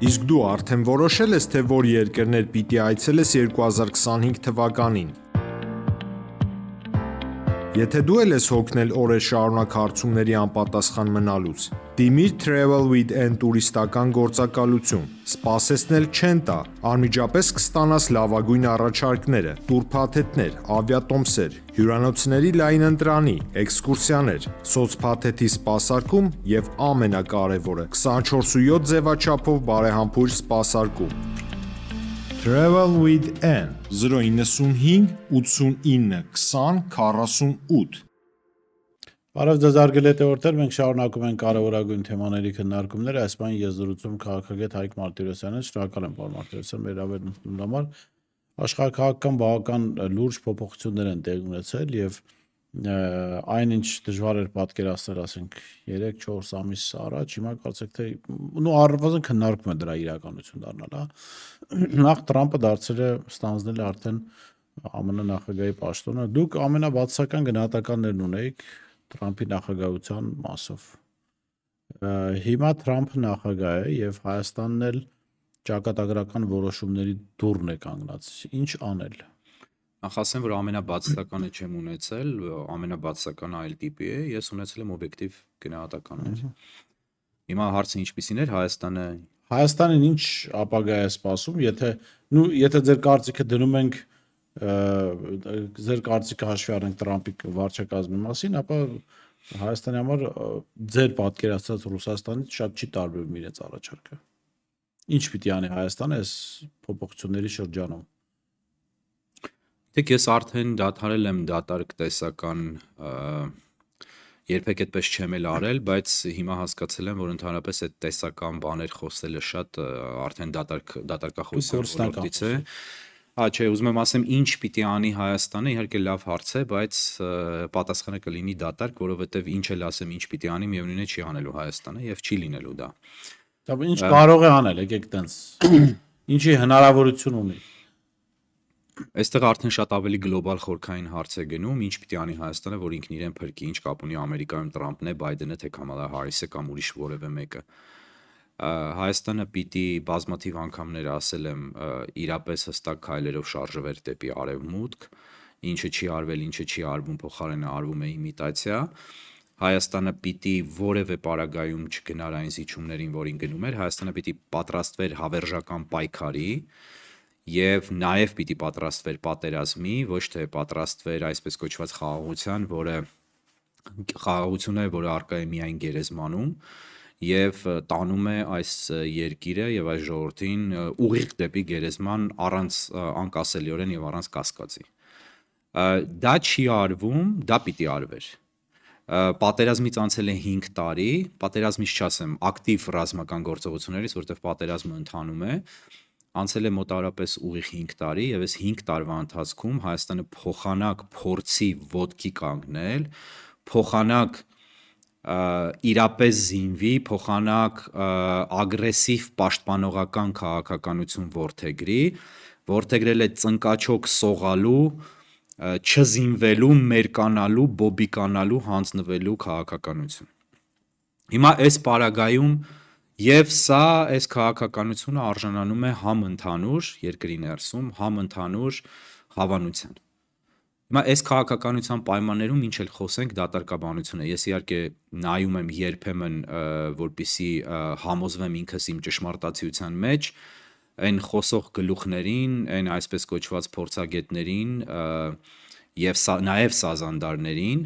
Իսկ դու արդեն որոշել ես, թե որ երկրներ պիտի այցելես 2025 թվականին։ Եթե դու ես հոգնել օրեր շարունակ հարցումների անպատասխան մնալուց, դիմիր Travel with N տուրիստական գործակալություն, սպասեցնել չեն տա, անմիջապես կստանաս լավագույն առաջարկները, տուրփաթեթներ, ավիատոմսեր, հյուրանոցների լայն ընտրանի, էքսկուրսիաներ, սոցփաթեթի սպասարկում եւ ամենակարևորը 24/7 ձևաչափով բարեհամբույր սպասարկում։ Travel with N 095 89 20 48 Բարև ձեզ արգելե տեորտեր, մենք շարունակում ենք կարևորագույն թեմաների քննարկումները, այս բան ես զրուցում քաղաքագետ Հայկ Մարտիրոսյանն, շնորհակալ եմ պարոն Մարտիրոսյան մեր հավելումն համար։ Աշխարհաքաղաքական բավական լուրջ փոփոխություններ են տեղի ունեցել եւ այնինչ դժվար էր պատկերացնել, ասենք 3-4 ամիս առաջ, հիմա կարծեք թե առնվազն քննարկում է դրա իրականություն դառնալ, հա։ Նախ Տրամպը դարձել է ստանձնել է արդեն ԱՄՆ նախագահի պաշտոնը։ Դուք ամենաբացասական գնահատականներն ունեիք Տրամփի նախագահության մասով։ Հիմա Տրամփը նախագահ է եւ Հայաստանն էլ ճակատագրական որոշումների դուռն է կանգնած։ Ինչ անել։ Նախ ասեմ, որ ամենաբացասականը չեմ ունեցել, ամենաբացասականը այլ տիպի է, ես ունեցել եմ օբյեկտիվ գնահատականներ։ Հիմա հարցը ինչպիսին էր Հայաստանին ինչ ապագա է սպասում, եթե ձեր կարծիքը դնում ենք ձեր կարծիքը հաշվի առնենք Տրամփի վարչակազմի մասին, ապա Հայաստանի համար ձեր պատկերացած Ռուսաստանից շատ չի տարբերվում իրենց առաջարկը։ Ինչ պիտի անի Հայաստանը այս փոփոխությունների շրջանում։ Դեք ես արդեն դադարել եմ դատարկ տեսական երբեք այդպես չեմ էլ արել, բայց հիմա հասկացել եմ, որ ընդհանրապես այդ տեսական բաներ խոսելը շատ արդեն դատարկախոսության ոլորտից է։ Չէ, ուզում եմ ասեմ, ինչ պիտի անի Հայաստանը, իհարկե լավ հարց է, բայց պատասխանը կլինի դատարկ, որովհետև ինչ էլ ասեմ, ինչ պիտի անի, միևնույն է չի անելու Հայաստանը եւ չի լինելու դա։ Ինչ կարող է անել, եկեք տենց։ Ինչի հնարավորություն ունի։ Այստեղ արդեն շատ ավելի գլոբալ խորքային հարց է գնում, ինչ պիտի անի Հայաստանը, որ ինքն իրեն փրկի, ինչ կապ ունի Ամերիկայում Տրամփն է, Բայդենը, թե Կամալա Հարիսը կամ ուրիշ որևէ մեկը։ Հայաստանը պիտի բազմաթիվ անգամներ ասել եմ իրապես հստակ քայլերով շարժվեր դեպի արևմուտք, ինչը չի արվել, ինչը չի արվում, փոխարենը արվում է իմիտացիա։ Հայաստանը պիտի որևէ պարագայում չգնար այն զիջումներին, որին գնում էր, Հայաստանը պիտի պատրաստվեր հավերժական պայքարի եւ նաեւ պիտի պատրաստվեր պատերազմի, ոչ թե պատրաստվեր այսպես կոչված խաղաղությունը, որը առկա է միայն գերեզմանում եւ տանում է այս երկիրը եւ այս ժողովրդին ուղիղ դեպի գերեզման առանց անկասելիորեն եւ առանց կասկածի։ Դա չի արվում, դա պիտի արվեր։ Պատերազմից անցել է 5 տարի, պատերազմից չասեմ, ակտիվ ռազմական գործողություններից, որտեղ պատերազմը ընթանում է, անցել է մոտավորապես ուղիղ 5 տարի եւ այս 5 տարվա ընթացքում Հայաստանը փոխանակ փորձի ոտքի կանգնել, փոխանակ իրապես զինվի, փոխանակ ագրեսիվ պաշտպանողական քաղաքականություն որդեգրել է ծնկաչոք սողալու, չզինվելու, մերկանալու, բոբիկանալու, հանձնվելու քաղաքականություն։ Հիմա այս պարագայում եւ սա այս քաղաքականությունը արժանանում է համ ընդհանուր երկրի ներսում, համ ընդհանուր հավանության։ Հիմա այս քաղաքականության պայմաններում ինչ էլ խոսենք դատարկաբանությունը, ես իհարկե նայում եմ երբեմն, որպեսզի համոզվեմ ինքս իմ ճշմարտացիության մեջ, այն խոսող գլուխներին, այն այսպես կոչված փորձագետներին եւ նաեւ սազանդարներին,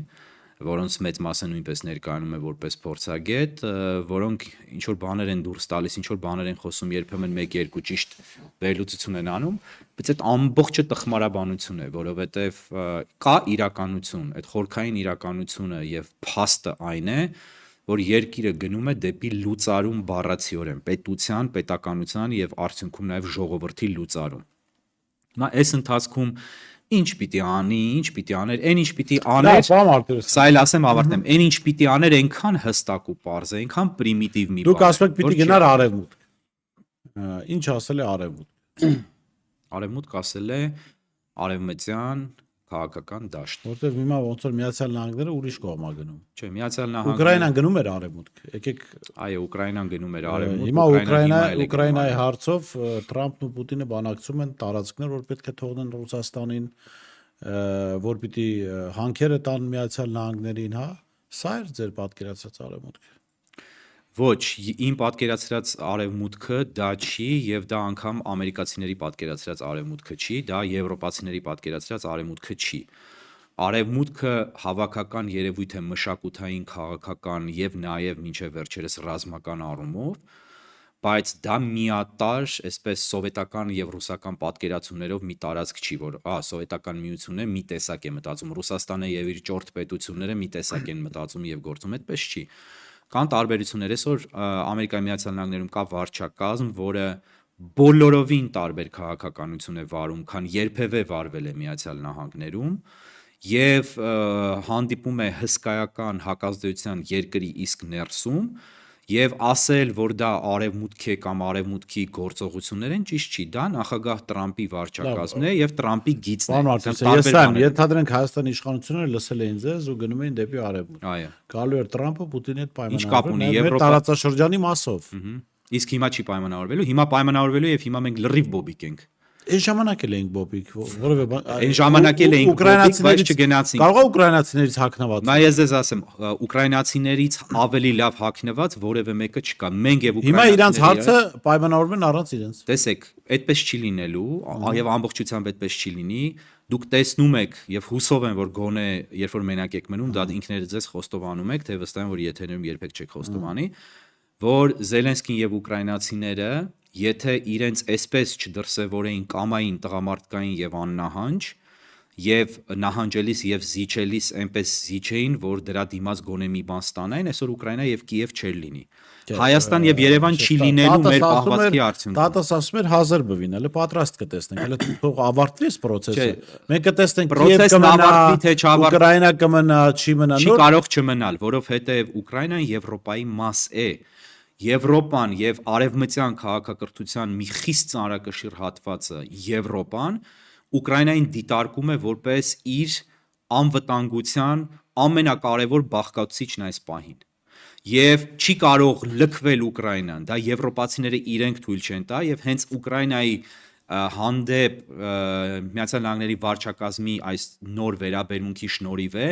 որոնց մեծ մասը նույնպես ներկայանում է որպես փորձագետ, որոնք ինչ որ բաներ են դուրս տալիս, ինչ որ բաներ են խոսում, երբեմն 1-2 ճիշտ վերլուծություն են անում, բայց այդ ամբողջը տխմարաբանություն է, որովհետև կա իրականություն, այդ խորքային իրականությունը եւ փաստը այն է, որ երկիրը գնում է դեպի լուծարում բառացիորեն, պետության, պետականության եւ արդյունքում նաեւ ժողովրդի լուծարում։ Հիմա այս ընթացքում ինչ պիտի անի, ինչ պիտի աներ, այն ինչ պիտի աներ, սա էլ ասեմ ավարտեմ, այն ինչ պիտի աներ այնքան հստակ ու պարզ է, այնքան պրիմիտիվ մի բան։ Դուք ասում եք պիտի գնար արևմուտք։ Ինչ ասել է արևմուտք։ Արևմուտք ասել է արևմտյան քաղաքական դաշտ։ Որտեվ հիմա ոնց որ Միացյալ Նահանգները ուրիշ կողմ է գնում։ Չէ, Միացյալ Նահանգները Ուկրաինան գնում էր արևմուտք։ Եկեք այո, Ուկրաինան գնում էր արևմուտք, հիմա Ուկրաինան Ուկրաինայի հարցով Թրամփն ու Պուտինը բանակցում են տարածքներ, որ պետք է թողնեն Ռուսաստանին, որ պիտի հանքերը տան Միացյալ Նահանգներին, հա։ Սա էր ձեր պատկերացած արևմուտքը։ Ոչ, իմ պատկերացրած արևմուտքը դա չի եւ դա անգամ ամերիկացիների պատկերացրած արևմուտքը չի, դա եվրոպացիների պատկերացրած արևմուտքը չի։ Արևմուտքը հավաքական երևույթ է մշակութային, քաղաքական եւ նաեւ մինչեւ վերջերս ռազմական առումով, բայց դա միատար, այսպես սովետական եւ ռուսական պատկերացումներով մի տարածք չի, որ սովետական միությունը մի տեսակ է մտածում, Ռուսաստանը եւ իր ճորտ պետությունները մի տեսակ են մտածում եւ գործում, այդպես չի։ Կան տարբերություններ, այսօր Ամերիկայի Միացյալ Նահանգներում կա վարչակազմ, որը բոլորովին տարբեր քաղաքականություն է վարում, քան երբևէ վարվել է Միացյալ Նահանգներում եւ հանդիպում է հսկայական հակազդեցության երկրի իսկ ներսում եւ ասել, որ դա արևմուտք է կամ արևմուտքի գործողություններ են, ճիշտ չի, դա նախագահ Տրամփի վարչակազմն է եւ Տրամփի գիծն է։ Ես այն ենթադրենք Հայաստանի իշխանությունները լսել էին ձեզ ու գնում էին դեպի արևմուտք։ Այո։ Գալու էր Տրամփը Պուտինի հետ Ինչ կապ ունի պայմանավորվել մեր տարածաշրջանի մասով։ Իսկ հիմա չի պայմանավորվելու, հիմա պայմանավորվելու եւ հիմա մենք լրիվ բոբիկ ենք։ Այն ժամանակ էլ էինք բոբիկ, որովե բան։ Այն ժամանակ էլ էինք բոբիկ, բայց չգնացինք։ Կարող է ուկրաինացիներից հագնված։ Նա ես ձեզ ասեմ, ուկրաինացիներից ավելի լավ հագնված որևէ մեկը չկա։ Մենք եւ Հիմա իրանց հարցը պայմանավորվում են առանց իրենց։ Տեսեք, այդպես չի լինելու, եւ ամբողջությամբ այդպես չի լինի։ Դուք տեսնում եք եւ հուսով եմ, որ գոնե երբ որ մենակ եք մնում, դա ինքներդ ձեզ խոստովանում եք, թե վստահ եմ, որ եթերում երբեք չեք խոստովանի, որ Զելենսկին եւ ուկրաինացիները, եթե իրենց այսպես չդրսևորեին կամային տղամարդկային եւ աննահանջ, եւ նահանջելիս եւ զիջելիս այնպես զիջեին, որ դրա դիմաց գոնե մի բան ստանային, այսօր Ուկրաինա եւ Կիև չէր լինի։ Հայաստան եւ Երևան չի լինելու մեր պահվածքի արդյունքում։ Տատս ասում էր 1000 բվին, հələ պատրաստ կտեսնենք, հələ թող ավարտվի այս process-ը։ Մենք կտեսնենք Կիև կմնա, Ուկրաինա կմնա, չի մնա։ Չի կարող չմնալ, որովհետեւ Ուկրաինան Եվրոպայի մաս է։ Եվրոպան եւ արևմտյան քաղաքակրթության մի խիստ ծանրակշիռ հատվածը Եվրոպան Ուկրաինային դիտարկում է որպես իր անվտանգության ամենակարևոր բաղկացուցիչն այս պահին։ Եվ չի կարող լքվել Ուկրաինան, դա եվրոպացիները իրենք թույլ չեն տա եւ հենց Ուկրաինայի հանդեպ Միացյալ Նահանգների վարչակազմի այս նոր վերաբերմունքի շնորհիվ է,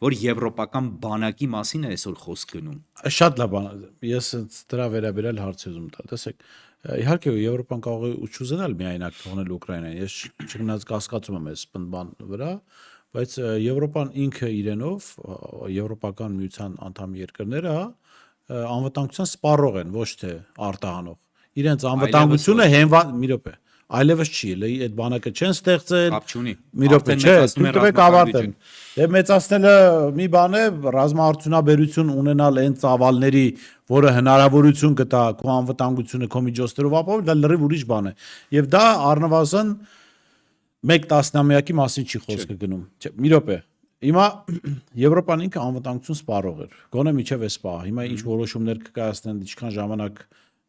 որ եվրոպական բանակի մասին է այսօր խոսք գնում։ Շատ լավ բան, ես դրա վերաբերյալ հարց ուզում տա։ Տեսեք, իհարկե Եվրոպան կարող է ուզենալ միայնակ թողնել Ուկրաինային։ Ես չգնաց կասկածում եմ այս բան վրա, բայց Եվրոպան ինքը իրենով եվրոպական միության անդամ երկրները անվտանգության սպառող են, ոչ թե արտահանող։ Իրենց անվտանգությունը հենված մի րոպե այլևս չի, այդ բանակը չեն ստեղծել։ Կապ չունի։ Մի րոպե, չէ, դուք տվեք ավարտեմ։ Եվ մեծացնելը մի բան է, ռազմաարդյունաբերություն ունենալ այն ծավալների, որը հնարավորություն կտա քո անվտանգությունը քո միջոցներով ապահովել, դա լրիվ ուրիշ բան է։ Եվ դա առնվազն 1 տասնամյակի մասին չի խոսքը գնում։ Չէ, մի րոպե։ Հիմա Եվրոպան ինքը անվտանգություն սպառող էր։ Գոնե միջև էս պահ։ Հիմա ինչ որոշումներ կկայացնեն, ինչքան ժամանակ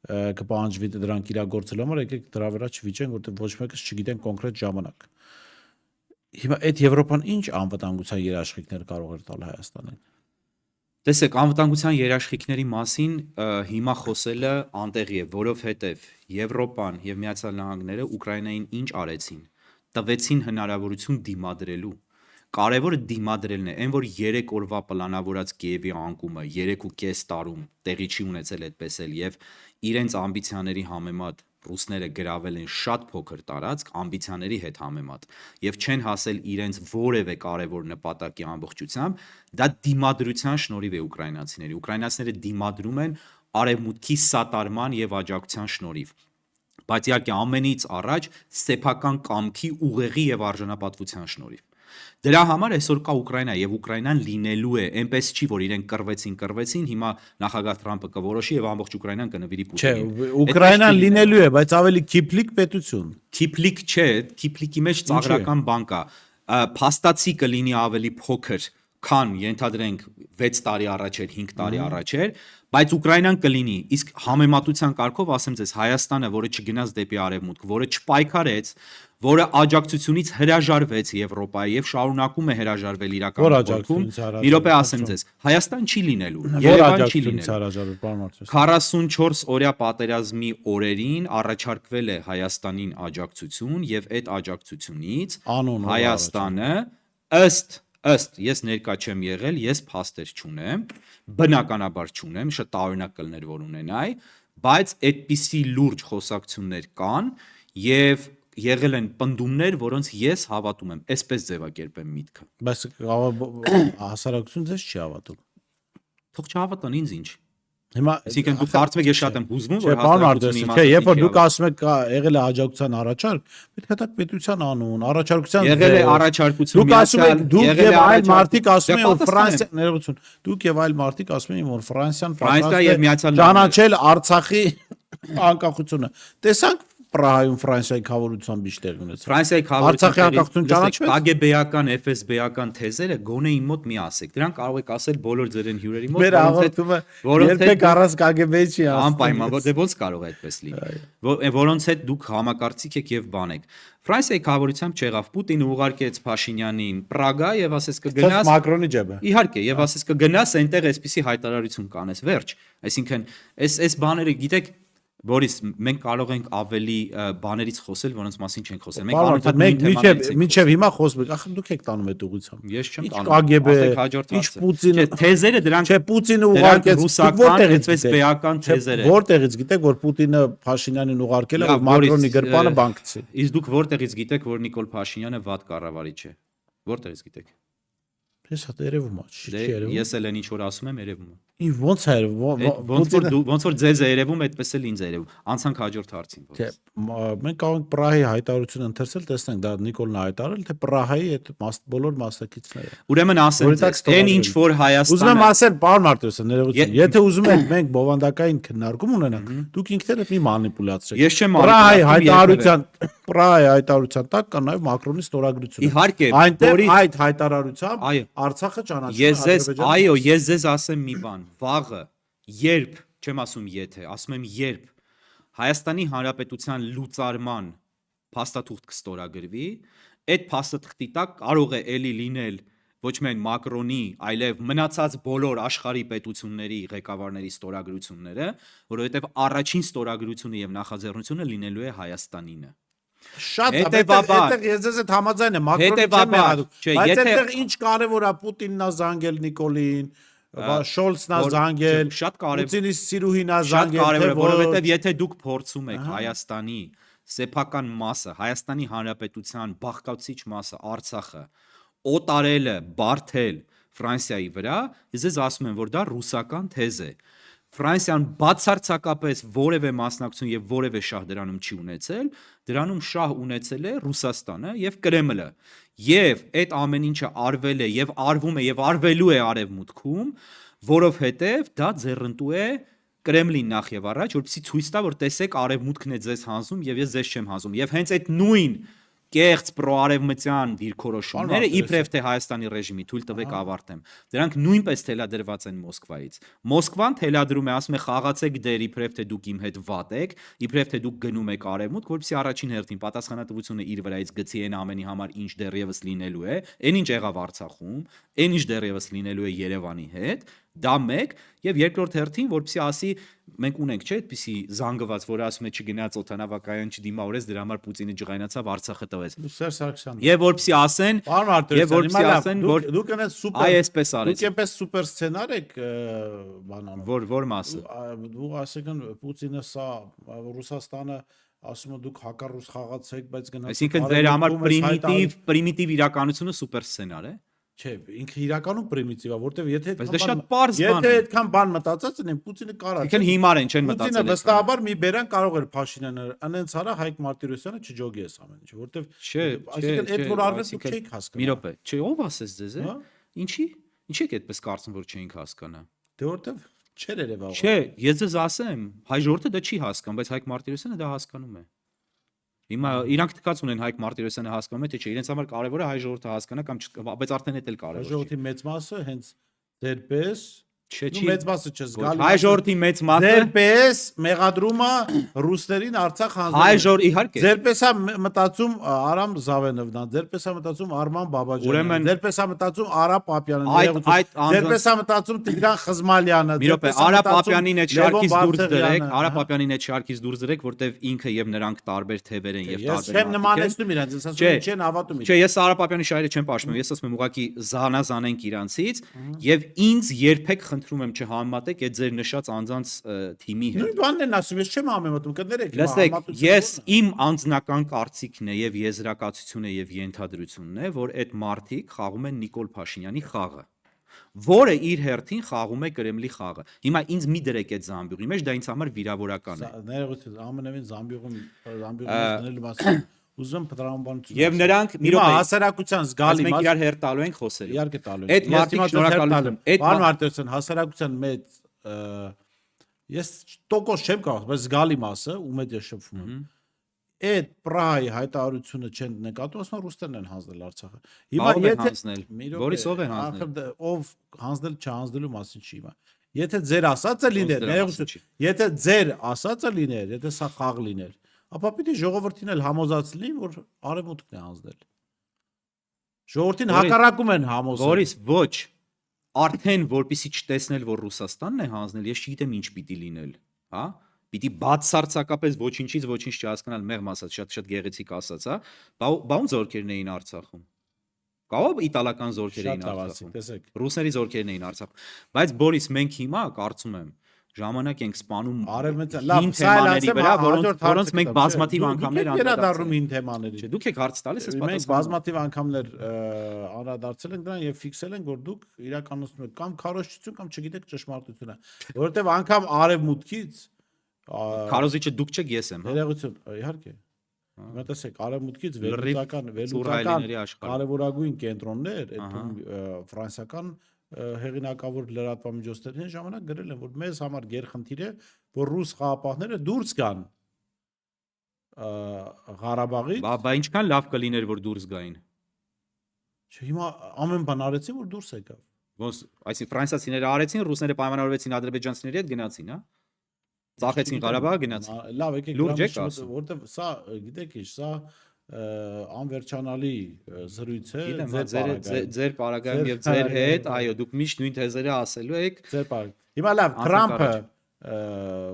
կպահանջվի դրանք իրագործելու համար, եկեք դրա վրա չվիճենք, որտեղ ոչ մեկս չգիտեն կոնկրետ ժամանակ։ Հիմա այդ Եվրոպան ինչ անվտանգության երաշխիքներ կարող էր տալ Հայաստանին։ Տեսեք, անվտանգության երաշխիքների մասին հիմա խոսելը անտեղի է, որովհետև Եվրոպան եւ Միացյալ Նահանգները Ուկրաինային ինչ արեցին, տվեցին հնարավորություն դիմադրելու։ Կարևորը դիմադրելն է, այն որ 3 օրվա պլանավորած Կիևի անկումը 3.5 տարում տեղի չի ունեցել այդպես էլ եւ իրենց ամբիցիաների համեմատ ռուսները գրավել են շատ փոքր տարածք ամբիցիաների հետ համեմատ եւ չեն հասել իրենց որևէ կարևոր նպատակի ամբողջությամբ, դա դիմադրության շնորհիվ է ուկրաինացիները դիմադրում են արևմուտքի սատարման եւ աջակցության շնորհիվ։ Բայց իհարկե ամենից առաջ սեփական կամքի ուղեղի եւ արժանապատվության շնորհիվ։ Դրա համար այսօր կա Ուկրաինա եւ Ուկրաինան լինելու է, այնպես չի, որ իրենք կռվեցին, հիմա նախագահ Թրամփը կորոշի եւ ամբողջ Ուկրաինան կնվիրի Պուտինին։ Չէ, Ուկրաինան լինելու է, բայց ավելի քիփլիկ պետություն։ Քիփլիկ չէ, քիփլիկի մեջ ծաղրական բան կա։ Փաստացի կլինի ավելի փոքր, քան ենթադրենք 6 տարի առաջ էր, 5 տարի առաջ էր, բայց Ուկրաինան կլինի։ Իսկ համեմատության կարգով ասեմ ձեզ, Հայաստանը, որը չգնաց դեպի արևմուտք, որը չպայքարեց, որը աջակցությունից հրաժարվեց Եվրոպայի եւ շարունակում է հրաժարվել իրական գործում, մի րոպե ասեմ ձեզ, Հայաստան չի լինելու, Երևան չի լինելու։ 44 օրյա պատերազմի օրերին առաջարկվել է Հայաստանին աջակցություն եւ այդ աջակցությունից Հայաստանը ըստ ես ներկա չեմ եղել, ես փաստեր չունեմ, բնականաբար չունեմ, շատ տարօրինակ կլներ որ ունենայի, բայց այդպիսի լուրջ խոսակցություններ կան եւ եղել են պնդումներ, որոնց ես հավատում եմ, այսպես ձևակերպեմ միտքը։ Բայց հասարակություն ձեզ չի հավատում։ Թող չհավատան ինձ ինչ։ Հիմա Այսինքն դուք կարծում եք ես շատ եմ հուզվում, որ հասարակությունը չէ, երբ որ դուք ասում եք եղել է աջակցության առաջարկ, պետք է դա պետության անուն, առաջարկության եղել է առաջարկություն դուք ասում եք դուք եւ այլ մարդիկ ասում են որ Ֆրանսիա ներողություն, դուք եւ այլ մարդիկ ասում են որ Ֆրանսիան Ֆրանսիա եւ Միացյալ ճանաչել Արցախի անկախությունը։ Տեսանք Պրահայում Ֆրանսիայի խավորությամբ իշտեղ ունեցավ։ Ֆրանսիայի Արցախի անկախություն ճանաչվեց։ KGB-ական, FSB-ական թեզերը գոնե իմ մոտ մի ասեք։ Դրանք կարող եք ասել բոլոր ձերեն հյուրերի մոտ, Մեր հաղորդումը երբեք առանց KGB-ի չի ասում։ անպայման, դե ոնց կարող է այդպես լինի։ Որոնց հետ դուք համակարծիք եք եւ բան եք։ Ֆրանսիայի խավորությամբ չեղավ Պուտինը ուղարկեց Փաշինյանին Պրագա եւ ասեց կգնաս Մակրոնի ջեբը։ Իհարկե, եւ ասեց կգնաս այնտեղ այսպիսի հայտարարություն կանես, վերջ։ Այսինքն, այս բաները գիտեք Բորիս, մենք կարող ենք ավելի բաներից խոսել, որոնց մասին չենք խոսել։ Մենք մինչև հիմա խոսում ենք, ախր դուք եք տանում այդ ուղղությամբ։ Ես չեմ տանում։ KGB, Ինչ Պուտինը, թեզերը դրանք չէ, Պուտինը ուղարկեց ռուսական, այդպես բեական թեզեր են։ Որտեղից գիտեք, որ Պուտինը Փաշինյանին ուղարկել է, որ Մակրոնի գրպանը բանկցի։ Իսկ դուք որտեղից գիտեք, որ Նիկոլ Փաշինյանը վատ կառավարիչ է։ Որտեղից գիտեք։ Ես հա երևում է, չի երևում։ Ես էլ են ինչ որ ասում եմ, երևում է։ Ոնց է Ոնց որ ձեզ է երևում, այդպես էլ ինձ է երևում։ Անցանք հաջորդ հարցին։ Մենք կարող ենք Պրահայի հայտարարությունը ընթերցել, տեսնենք դա Նիկոլն հայտարարել, թե Պրահայի այդ բոլոր մասնակիցները։ Ուրեմն ասեմ, այն ինչ որ Հայաստանը Ուզում եմ ասել, պարոն Մարտիրոսյան, ներողություն, եթե ուզում եք մենք բովանդակային քննարկում ունենանք, դուք ինքներդ մի մանիպուլյացիա եք։ Ես չեմ Պրահայի հայտարարության տակ կա նաև Մակրոնի ստորագրությունը։ Իհարկե, այնտեղ այդ հայտարարությամբ Արցախը ճանաչվում է։ Այո, ես ձեզ ասեմ մի բան, վաղը, երբ, չեմ ասում եթե, ասում եմ երբ Հայաստանի Հանրապետության լուծարման փաստաթուղթ կստորագրվի, այդ փաստաթղթի տակ կարող է ելի լինել ոչ միայն Մակրոնի, այլև մնացած բոլոր աշխարհի պետությունների ղեկավարների ստորագրությունները, որովհետև առաջին ստորագրությունը եւ նախաձեռնությունը լինելու է Հայաստանինը։ Շատ այդտեղ ես ձեզ հետ համաձայն եմ, Մակրոնի չեմ եղադու, բայց այդտեղ ինչ կարևոր է Պուտինն է զանգել Նիկոլին, Շոլցն է զանգել, Պուտինի սիրուհին է զանգել, շատ կարևոր է, որովհետև եթե դուք փորձում եք Հայաստանի սեփական մասը, Հայաստանի Հանրապետության բաղկացուցիչ մասը, Արցախը օտարելը, բարթել Ֆրանսիայի վրա, ես ձեզ ասում եմ, որ դա ռուսական թեզ է։ Ֆրանսիան բացարձակապես որևէ մասնակցություն եւ որևէ շահ դրանում չի ունեցել, դրանում շահ ունեցել է Ռուսաստանը եւ Կրեմլը։ Եվ այդ ամեն ինչը արվել է եւ արվում է եւ արվելու է արևմուտքում, որովհետեւ դա ձեռնտու է Կրեմլին նախ եւ առաջ, որպեսզի ցույց տա, որ տեսեք արևմուտքն է ձեզ հանձում եւ ես ձեզ չեմ հանձում։ Եվ հենց այդ նույն կեղծ պրոարևմտյան դիրքորոշումները իբրև թե Հայաստանի ռեժիմի թույլ տվեք ավարտեմ։ Դրանք նույնպես թելադրված են Մոսկվայից։ Մոսկվան թելադրում է, ասում է խաղացեք դեր իբրև թե դուք իմ հետ վատ եք, իբրև թե դուք գնում եք արևմուտք, որպեսզի առաջին հերթին պատասխանատվությունը իր վրայից գցի այն ամենի համար, ինչ դեռևս լինելու է, այն ինչ եղավ Արցախում, այն ինչ դեռևս լինելու է Երևանի հետ, դա մեկ, եւ երկրորդ հերթին, որպեսզի ասի մենք ունենք, չէ, այդպիսի զանգված, որ ասում է չգնաց օթանավակայան չդիմավորեց, դրա համար Պուտինը ջղայնացավ, Արցախը տվեց։ Սերժ Սարգսյան։ Եւ որպեսզի ասեն, եւ որպեսզի ասեն, որ դուք այնպես սուպեր այ այսպես արեց։ Դուք այնպես սուպեր սցենար եք բանանում։ Որ մասը։ Դու ասեկան Պուտինը սա Ռուսաստանը ասում է դուք հակառուս խաղացեք, բայց գնացեք։ Այսինքն դեր համար պրիմիտիվ իրականությունը սուպեր սցենար է։ Չէ, ինքը իրականում պրիմիտիվ է, որտեվ եթե այդքան բան մտածած են, Պուտինը կարա։ Ինքն հիմար են, չեն մտածել։ Պուտինը վստահաբար մի բերան կարող էր Փաշինյանը, անենց արա Հայկ Մարտիրոսյանը չջոգի էս ամեն ինչ, որտեվ այսինքն այդ որ արվեց դուք չէիք հասկանում։ Մի րոպե, չէ, ով ասեց ձեզ է։ Ինչի։ Ինչի եք այդպես կարծում, որ չէինք հասկանա։ Դե որտեվ չէր երևա։ Չէ, ես ձեզ ասեմ, հայ ժողովուրդը դա չի հասկանում, բայց Հայկ Մարտիրոսյանը դա հասկանում է։ Հիմա իրանք թքած ունեն Հայկ Մարտիրոսյանը հասկանում է թե չէ, իրենց համար կարևոր է հայ ժողովուրդը հասկանա կամ բայց արդեն դա էլ կարևոր չէ։ Ժողովրդի մեծ մասը հենց դերպես Չէ, ու մեծ մասը չէ, զգալի հայ ժողովրդի մեծ մասը դերպես մեղադրումը ռուսներին Արցախ հանձնել։ հայ ժողովուրդ իհարկե։ Ձերպես է մտածում Արամ Զավենովն, ձերպես է մտածում Արման Բաբաջյանը, ձերպես է մտածում Արա Պապյանը, ձերպես է մտածում Տիգրան Խզմալյանը, մի րոպե, Արա Պապյանին այդ շարքից դուրս դրեք, Արա Պապյանին այդ շարքից դուրս դրեք, որտեվ ինքը եւ նրանք տարբեր թևեր են եւ տարբեր։ Ես չեմ նմանեցնում իրենց, ես ասում եմ չեն հավատում իրենց։ Չէ, ես Արա Պապյանի շահերը չեմ պաշտպանում, ես ասում եմ ուղղակի զանազանենք իրանցից եւ ինձ երբեք խնդրում եմ չհամեմատեք այդ ձեր նշած անձանց թիմի հետ։ Նույն բանն են ասում, ես չեմ համեմատում, կներեք։ Լսեք, ես իմ անձնական կարծիքն է եւ եզրակացությունը եւ ենթադրությունն է, որ այդ մարդիկ խաղում են Նիկոլ Փաշինյանի խաղը, որը իր հերթին խաղում է Կրեմլի խաղը։ Հիմա ինձ մի դրեք այդ զամբյուղի մեջ, դա ինձ համար վիրավորական է։ Ներողություն, ամենևին զամբյուղում դնելու մասին ուզում տրամաբանություն։ Եւ նրանք մի րոպե հասարակության զգալի մենք իրար հերթ տալու ենք խոսելու։ Իհարկե տալու ենք։ Այդ մարդիկ շնորհակալություն։ Պարոն Մարտիրոսյան, հասարակության մեծ ես տոկոս չեմ կարող, բայց զգալի մասը ում հետ ես շփվում եմ։ Այդ Պրահայի հայտարարությունը չեն նկատում, ասում ռուսներն են հանձնել Արցախը։ Հիմա եթե Բորիսով է հանձնել։ Ով հանձնել չհանձնելու մասին չի հիմա։ Եթե ձեր ասածը լիներ, եթե ձեր ասածը լիներ, եթե սա խաղ լիներ, ապա պիտի ժողովրդին էլ համոզացնի, որ արևմուտքն է հանձնել։ Ժողովրդին հակառակում են համոզել։ Բորիս, ոչ։ Արդեն որպեսի չտեսնել, որ Ռուսաստանն է հանձնել, ես չգիտեմ ինչ պիտի լինել, հա։ Պիտի բացարձակապես ոչինչից ոչինչ չհասկանալ, մեղմ ասած, շատ գեղեցիկ ասած, հա։ Բա ում զորքերն էին Արցախում։ Կարող իտալական զորքեր էին Արցախում։ Տեսեք։ Ռուսների զորքերն էին Արցախում։ Բայց Բորիս, մենք հիմա կարծում եմ ժամանակ ենք սպանում լավ թեմաների վրա, որոնց մենք բազմաթիվ անգամներ անդրադառնում են թեմաների։ Չէ, դուք եք հարց տալիս, ես Մենք պատասխանում։ բազմաթիվ անգամներ անդրադարձել ենք դրան եւ ֆիքսել ենք, որ դուք իրականացնում եք կամ քարոզչություն կամ չգիտեք ճշմարտությունը, որովհետեւ անգամ արևմուտքից Քարոզիչը դուք չեք, ես եմ, հա։ Ներողություն, իհարկե։ Հիմա տեսեք, արևմուտքից վերլուծական աշխարհ կարևորագույն կենտրոններ, այդ ֆրանսիական հեղինակավոր լրատվամիջոցներն այն ժամանակ գրել են, որ մեզ համար գերխնդիր է, որ ռուս խաղապահները դուրս գան Ղարաբաղից։ Բա ինչքան լավ կլիներ, որ դուրս գային։ Չէ, հիմա ամեն բան արեցին, որ դուրս եկավ։ Ոնց, այսինքն ֆրանսիացիները արեցին, ռուսները պայմանավորվեցին ադրբեջանցիների հետ գնացին, հա։ Ծախեցին Ղարաբաղը գնացին։ Լավ, եկեք լուրջ եք ասում, որտեվ սա, գիտեք ինչ, սա անվերջանալի զրույց է ձեր պարագայում եւ ձեր հետ, այո, դուք միշտ նույն թեզերը ասելու եք։ Ձեր պարագ։ Հիմա լավ, Թրամփը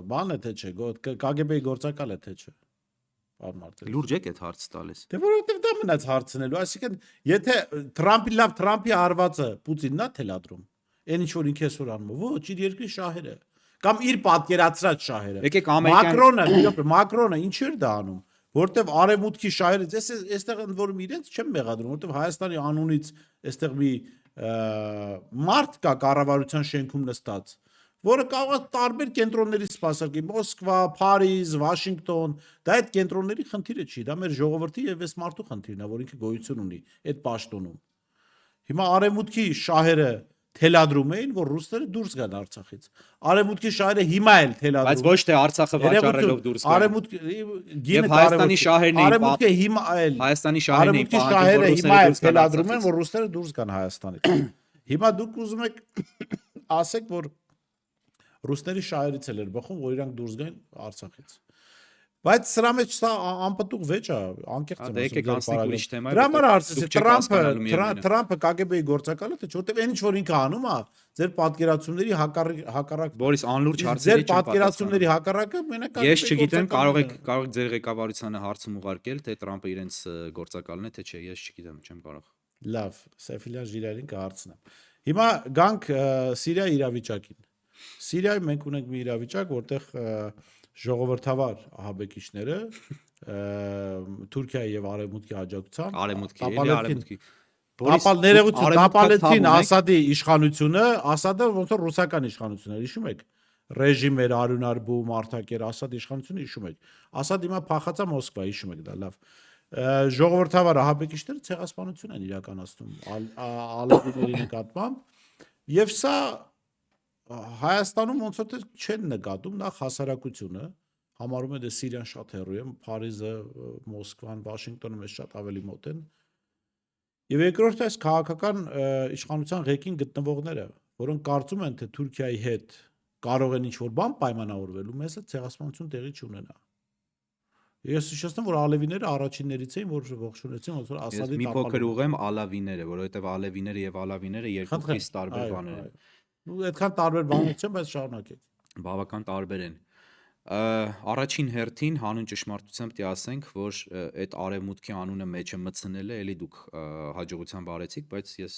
բան է թե չէ, KGB-ի գործակալ է թե չէ։ Պարոն Մարտիրոսյան։ Լուրջ եք այդ հարցը տալիս։ Դե որովհետեւ դա մնաց հարցնելու, այսինքն եթե Թրամփի հարվածը Պուտինն է թելադրում, այն ինչ որ ինքը այսօր անում, ոչ, իր երկրի շահերը կամ իր պատկերացրած շահերը։ Եկեք ամերիկյան Մակրոնը ինչ էր դա անում, որտեվ արևմուտքի շահերը, ես այստեղ ընդ որում իրենց չեմ մեղադրում, որտեվ Հայաստանի անունից այստեղ մի մարդ կա կառավարության շենքում նստած, որը կարող է տարբեր կենտրոններից սպասարկի, Մոսկվա, Փարիզ, Վաշինգտոն, դա այդ կենտրոնների խնդիրը չի, դա մեր ժողովրդի եւ այս մարդու խնդիրն է, որ ինքը գոյություն ունի այդ պաշտոնում։ Հիմա արևմուտքի շահերը թելադրում էին, որ ռուսները դուրս գան Արցախից։ Արևմուտքի շահերը հիմա էլ թելադրում։ Բայց ոչ թե Արցախը վաճառելով դուրս գան։ Արևմուտքի Հայաստանի շահերն էին։ Արևմուտքը հիմա էլ Հայաստանի շահերն էին։ Արևմուտքի շահերը հիմա էլ թելադրում են, որ ռուսները դուրս գան Հայաստանից։ Հիմա դուք ուզում եք ասեք, որ ռուսների շահերից էլ էր բխում, որ իրանք դուրս գան Արցախից։ Բայց սրա մեջ սա անպտուղ վեճ է, անկեղծ եմ ասում։ Դրա համար հարցը Թրամփը KGB-ի գործակալը թե չէ, որտեվ այն ինչ որ ինքը անում է, ձեր պատկերացումների հակառակ Բորիս անլուրջ ձեր հարցերի պատկերացումների հակառակը մենակ Ես չգիտեմ, կարող եք ձեր ղեկավարությանը հարցում ուղարկել, թե Թրամփը իրենց գործակալն է, թե չէ, ես չգիտեմ, չեմ կարող։ Լավ, Սեֆիլյան Ժիրայրին կհարցնեմ։ Հիմա գանք Սիրիայի իրավիճակին։ Սիրիայում մենք ունենք մի իրավիճակ, որտեղ ժողովրդավար ահաբեկիչները Թուրքիայի եւ Արևմուտքի աջակցությամբ Արևմուտքի տապալեցին Ասադի իշխանությունը, Ասադը ոնց որ ռուսական իշխանությունն էր, հիշում եք, ռեժիմ էր արյունարբու մարտակեր, Ասադի իշխանությունը հիշում եք, Ասադ հիմա փախածա Մոսկվա, հիշում եք դա, լավ, ժողովրդավար ահաբեկիչները ցեղասպանություն են իրականացնում ալեվիների նկատմամբ եւ սա Հայաստանում ոնց որ չեն նկատում նախ հասարակությունը, համարում է դե Սիրիան շատ հեռու է, Փարիզը, Մոսկվան, Վաշինգտոնը մեզ շատ ավելի մոտ են։ Եվ երկրորդը այս քաղաքական իշխանության ղեկին գտնվողները, որոնք կարծում են, թե Թուրքիայի հետ կարող են ինչ-որ բան պայմանավորվել ու մեզ այդ ցեղասպանություն տեղի չունենա։ Ես հիշեցնեմ, որ ալևիները առաջիններից էին, որ ողջունեցին ոնց որ Ես Ասադի մի փոքր տապալումը։ ուղեմ ալավիները, որովհետև ալևիները եւ ալավիները երկու Խնդրեմ, խիստ տարբեր այո, բաներ են։ այո։ Ու այդքան տարբեր բաներ չեն, բայց շարունակեք։ Բավական տարբեր են։ Առաջին հերթին հանուն ճշմարտությամբ պիտի ասենք, որ այդ արևմուտքի անունը մեջը մտցնել է, էլի դուք հաջողությամբ արեցիք, բայց ես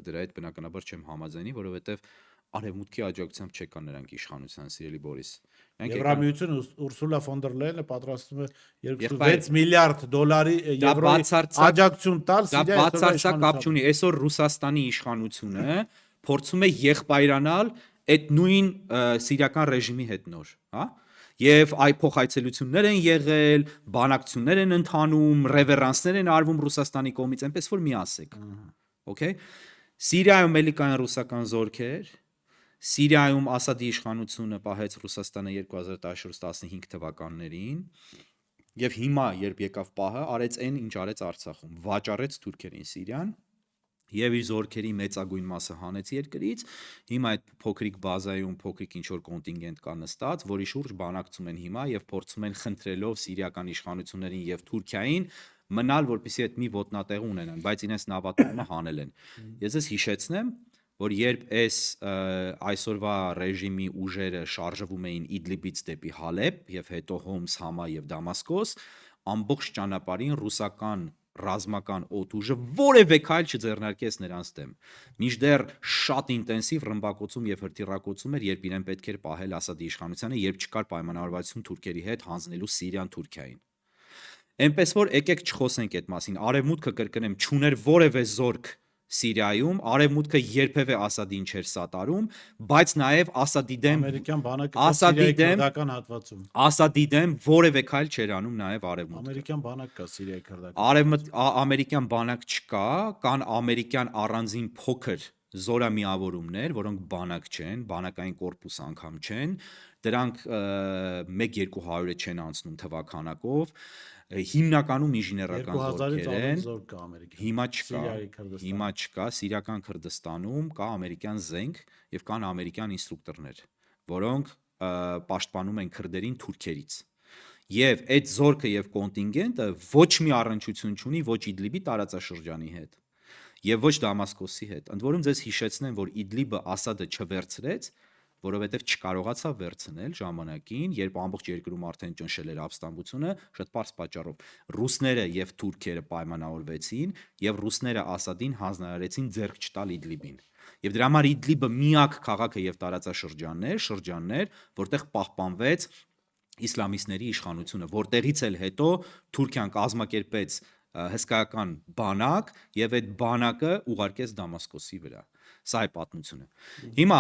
դրա հետ բնականաբար չեմ համաձայնի, որովհետև արևմուտքի աջակցությամբ չեկան նրանք իշխանության, սիրելի Բորիս։ Նրանք եկան Եվրամիությունը Ուրսուլա ֆոն դեր Լայենը պատրաստում է Եղբայր, 26 միլիարդ դոլարի դա եվրոյի բացարձակ աջակցություն տալ դա Սիրիայի բացարձակ կապ չունի։ Այսօր Ռուսաստանի իշխանությունը փորձում է եղբայրանալ այդ նույն սիրիական ռեժիմի հետ նոր, հա? Եվ այ փոխայցելություններ են եղել, բանակցություններ են ընթանում, ռևերանսներ են արվում Ռուսաստանի կողմից, այնպես որ մի ասեք։ Okay? Սիրիայում էլի կան ռուսական զորքեր, Սիրիայում Ասադի իշխանությունը պահեց Ռուսաստանը 2014-15 թվականներին, եւ հիմա երբ եկավ պահը, արեց այն, ինչ արեց Արցախում, վաճառեց թուրքերին Սիրիան եւ իր զորքերի մեծագույն մասը հանեց երկրից, հիմա այդ փոքրիկ բազայում փոքրիկ ինչ-որ կոնտինգենտ կա նստած, որի շուրջ բանակցում են հիմա եւ փորձում են խնդրելով սիրիական իշխանություններին եւ Թուրքիային մնալ, որպեսզի այդ մի ոտնատեղ ունենան, բայց իրենց նավատորմը հանել են։ Ես ես հիշեցնեմ, որ երբ այսօրվա ռեժիմի ուժերը շարժվում էին Իդլիբից դեպի Հալեբ եւ հետո Հոմս, Համա եւ Դամասկոս, ամբողջ ճանապարհին ռուսական ռազմական օդուժը որևէ քայլ չձեռնարկեց նրանց դեմ։ Մինչդեռ շատ ինտենսիվ ռմբակոծում եւ հրթիռակոծում էր, երբ իրեն պետք էր պահել Ասադի իշխանությանը, երբ չկար պայմանավորվածություն թուրքերի հետ հանձնելու Սիրիան Թուրքիային։ Այնպես որ եկեք չխոսենք այդ մասին։ Արևմուտքը կրկնեմ չուներ որևէ զորք Սիրիայում, արևմուտքը երբևէ Ասադին չէր սատարում, բայց նաև Ասադի դեմ ամերիկյան բանակը Ասադի Սիրիայի դեմ քրդական հատվածում։ Ասադի դեմ որևէ քայլ չէր անում նաև արևմուտքը։ Ամերիկյան բանակ կա Սիրիայի քրդական։ Ամերիկյան բանակ չկա, կան ամերիկյան առանձին փոքր զորամիավորումներ, որոնք բանակ չեն, բանակային կորպուս անգամ չեն, դրանք 1-200-ը չեն անցնում թվականակով, հիմնականում ինժեներական զորքեր են, զորք կա ամերիկյան։ հիմա չկա, Սիրիայի Քրդստանում։ հիմա չկա, Սիրիական Քրդստանում կա ամերիկյան զենք եւ կան ամերիկյան ինստրուկտորներ, որոնք պաշտպանում են քրդերին թուրքերից։ Եվ այդ զորքը եւ կոնտինգենտը ոչ մի առնչություն չունի ոչ Իդլիբի տարածաշրջանի հետ եւ ոչ Դամասկոսի հետ։ Ընդ որում ձեզ հիշեցնեմ, որ Իդլիբը Ասադը չվերցրեց, որովհետև չկարողացավ վերցնել ժամանակին, երբ ամբողջ երկրում արդեն ճնշել էր ապստամբությունը, շատ պարզ պատճառով։ Ռուսները եւ թուրքերը պայմանավորվեցին եւ ռուսները Ասադին հանձնարարեցին ձեռք չտալ Իդլիբին։ Եվ դրա համար Իդլիբը միակ քաղաքը եւ շրջաններ, որտեղ պահպանվեց իսլամիստների իշխանությունը, որտեղից էլ հետո Թուրքիան կազմակերպեց հսկայական բանակ եւ այդ բանակը ուղարկեց Դամասկոսի վրա։ Սա է պատմությունը։ Հիմա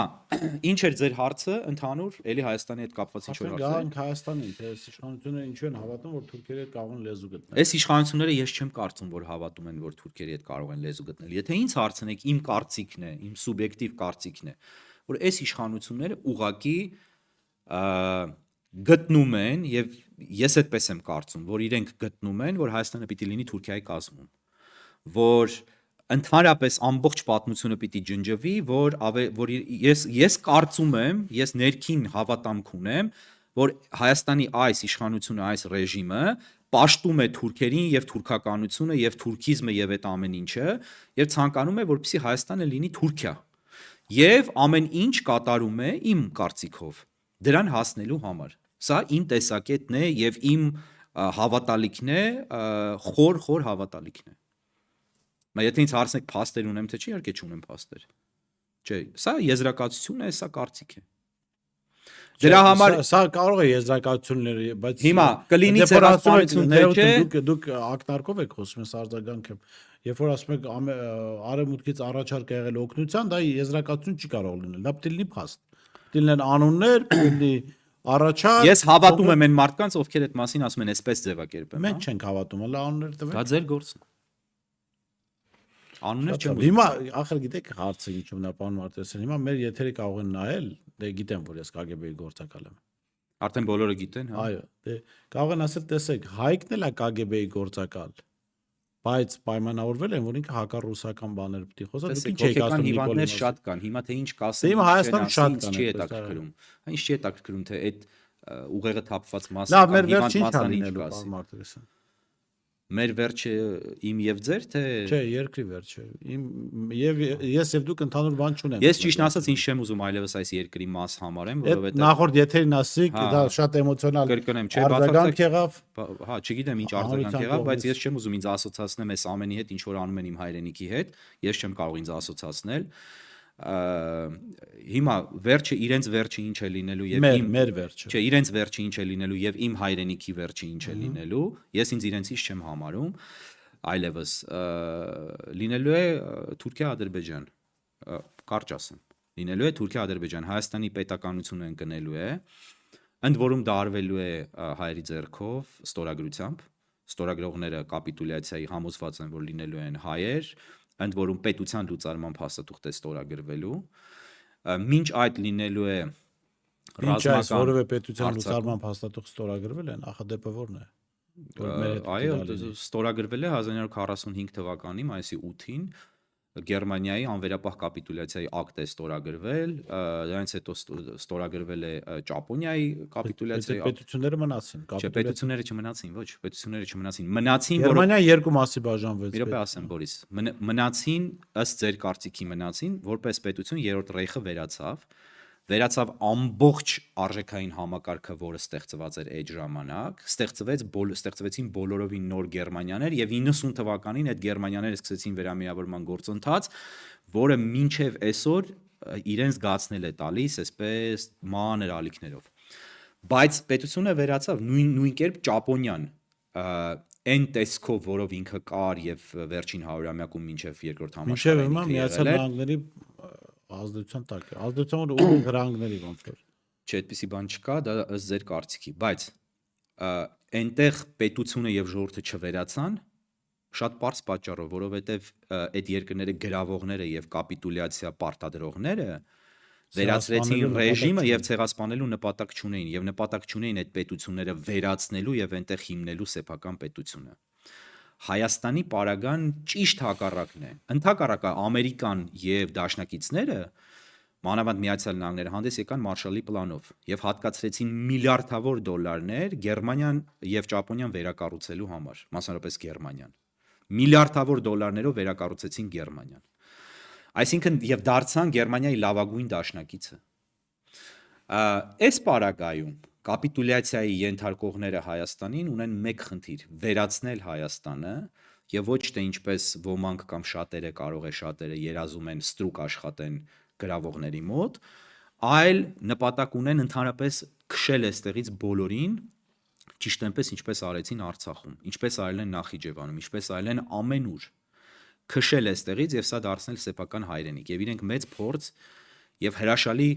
ինչ էր ձեր հարցը ընդհանուր, էլի Հայաստանի հետ կապված ինչ որ հարց է։ Գանք Հայաստանին, թե իշխանությունները ինչու են հավատում, որ թուրքերը հետ կարող են լեզու գտնել։ Այս իշխանությունները ես չեմ կարծում, որ հավատում են, որ թուրքերի հետ կարող են լեզու գտնել։ Եթե ինձ հարցնեք, իմ կարծիքն է, իմ սուբյեկտիվ կարծիքն է, որ այս իշխանությունները ուղակի գտնում են եւ ես այդպես եմ կարծում, որ իրենք գտնում են, որ Հայաստանը պիտի լինի Թուրքիայի կազմում, որ ընդհանրապես ամբողջ պատմությունը պիտի ջնջվի, որ ես կարծում եմ, ես ներքին հավատամք ունեմ, որ Հայաստանի այս իշխանությունը, այս ռեժիմը պաշտում է թուրքերին եւ թուրքականությունը եւ թուրքիզմը եւ այդ ամեն ինչը եւ ցանկանում է, որպեսզի Հայաստանը լինի Թուրքիա։ Եվ ամեն ինչ կատարում է իմ կարծիքով դրան հասնելու համար։ Սա իմ տեսակետն է եւ իմ հավատալիքն է, խոր հավատալիքն է։ Մա եթե ինձ հարցնեք փաստեր ունեմ թե չի, իհարկե չունեմ փաստեր։ Չէ, սա եզրակացություն է, սա կարծիք է։ Դրա համար սա կարող է եզրակացություններ, բայց հիմա կլինի ցեղասպանություն թե չէ։ Դուք ակնարկով եք խոսում, ես արձագանք եմ։ Երբ որ ասում եք արևմուտքից առաջարկ է եղել օգնության, դա եզրակացություն չի կարող լինել։ Դա պետք է լինի փաստ։ Պետք է լինեն անուններ, պետք է լինի առաջարկ։ Ես հավատում եմ այն մարդկանց, ովքեր այդ մասին ասում են, այսպես ձևակերպեմ։ Մենք չենք հավատում, հələ անուններ տվեք։ Դա ձեր գործն է։ Անուններ չեմ։ Հիմա ախր գիտեք հարցը ինչու՞մն է, պարոն Մարտիրոսյան։ Հիմա մեր եթերը կարող են նայել, դե գիտեմ, որ ես KGB-ի գործակալ եմ։ Արդեն բոլորը գիտեն, հա։ Այո, դե կարող են ասել, տեսեք, Հայկն էլ է KGB-ի գործակալ, բայց պայմանավորվել են, որ ինքը հակառուսական բաներ պետք է խոսա, դուք Տեսեք, ինչ եք հոգեկան ասում հիվանդներ Նիկոլի շատ կան։ Հիմա թե ինչ Դե կասեն, հիմա Հայաստանում շատ ինձ կան, չի այդպես, հետաքրքրում։ Հա, ինչ չի հետաքրքրում, թե այդ ուղեղը թափված մասը Լավ, մեր հիվանդ վերջին մասան ինչ չանինելու կասի։ պարոն Մարտիրոսյան։ Մեր վերջը իմ եւ ձեր, թե Չէ, երկրի վերջը։ Եվ ես եւ դուք ընդհանուր բան չունենք։ ես ճիշտ ասած ինչ չեմ ուզում այլևս այս երկրի մաս համարեմ, Այդ որովհետեւ նախորդ եթերին ասիկ, Հա, դա շատ էմոցիոնալ կրկնեմ, չէ, արձագանք եղավ։ հա, չգիտեմ ինչ արձագանք եղավ, բայց ես չեմ ուզում ինձ ասոցացնեմ այս ամենի հետ, ինչ որ անում են իմ հայրենիքի հետ, ես չեմ կարող ինձ ասոցացնել։ Հիմա վերջը իրենց վերջը ինչ է լինելու եւ մեր վերջը։ Չէ, իրենց վերջը ինչ է լինելու եւ իմ հայրենիքի վերջը ինչ է լինելու, ես ինձ իրենցից չեմ համարում, այլևս լինելու է Թուրքիա-Ադրբեջան, կարճ ասեմ, լինելու է Թուրքիա-Ադրբեջան, Հայաստանի պետականությունը ընկնելու է, ընդ որում դա արվելու է հայերի ձեռքով ստորագրությամբ, ստորագրողները կապիտուլյացիայի համոզված են, որ լինելու են հայեր, ընդ որում պետության լուծարման փաստաթուղթ է ստորագրվելու, մինչ այդ լինելու է Ինչ այս որևէ պետության հարձակում։ լուծարման փաստաթուղթ ստորագրվել է, նախադեպը ո՞րն է։ Որ մեր հետ Այո, պետք է ստորագրվել է 1945 թվականի մայիսի 8-ին Գերմանիայի անվերապահ կապիտուլյացիայի ակտ է ստորագրվել, դրանից հետո ստորագրվել է Ճապոնիայի կապիտուլյացիայի ակտ։ պետությունները մնացին, Չէ, պետությունները չմնացին, ոչ, պետությունները չմնացին։ Մնացին, որ Գերմանիան երկու մասի բաժանվեց։ մի րոպե ասեմ, Բորիս, մնացին ըստ ձեր կարծիքի մնացին, որպես պետություն երրորդ ռեյխը վերացավ ամբողջ արժեքային համակարգը, որը ստեղծված էր այդ ժամանակ, ստեղծվեցին բոլորովին նոր Գերմանիաներ եւ 90 թվականին այդ Գերմանիաները սկսեցին վերամիավորման գործընթաց, որը մինչեւ այսօր իրենց գացնել է տալիս այսպես մանր ալիքներով։ Բայց պետությունը վերացավ նույն կերպ Ճապոնիան այն տեսքով, որով ինքը կար եւ վերջին 100-ամյակում մինչեւ երկրորդ Մինչև հիմա համաշխարհային Միացյալ Նահանգների ազդեցության տակ է։ Ազդեցության ու հրանգների ոնց որ։ Չէ, այդպիսի բան չկա, դա ըստ ձեր կարծիքի, բայց այնտեղ պետությունը եւ ժողովուրդը չվերացան շատ པարզ պատճառով, որովհետեւ այդ երկրները գրավողները եւ կապիտուլյացիա պարտադրողները վերացրեցին ռեժիմը եւ ցեղասպանելու նպատակ չունեին եւ նպատակ չունեին այդ պետությունները վերացնելու եւ այնտեղ հիմնելու սեփական պետությունը։ Հայաստանի պարագան ճիշտ հակառակն է։ Ընդհակառակը Ամերիկան եւ դաշնակիցները մանավանդ Միացյալ Նահանգները հանդես եկան Մարշալի պլանով եւ հատկացրեցին միլիարդավոր դոլարներ Գերմանիան եւ Ճապոնիան վերակառուցելու համար, մասնավորապես Գերմանիան։ Միլիարդավոր դոլարներով վերակառուցեցին Գերմանիան։ Այսինքն եւ դարձան Գերմանիայի լավագույն դաշնակիցը։ Այս պարագայում կապիտուլյացիայի ենթարկողները Հայաստանին ունեն մեկ խնդիր՝ վերացնել Հայաստանը եւ ոչ թե ինչպես ոմանք կամ շատերը երազում են ստրուկ աշխատեն գրավողների մոտ, այլ նպատակ ունեն ընդհանրապես քշել այստեղից բոլորին, ճիշտ այնպես ինչպես արեցին Արցախում, ինչպես արել են Նախիջևանում, ինչպես արել են ամենուր, քշել այստեղից եւ սա դարձնել սեփական հայրենիք եւ իրենք մեծ փորձ եւ հրաշալի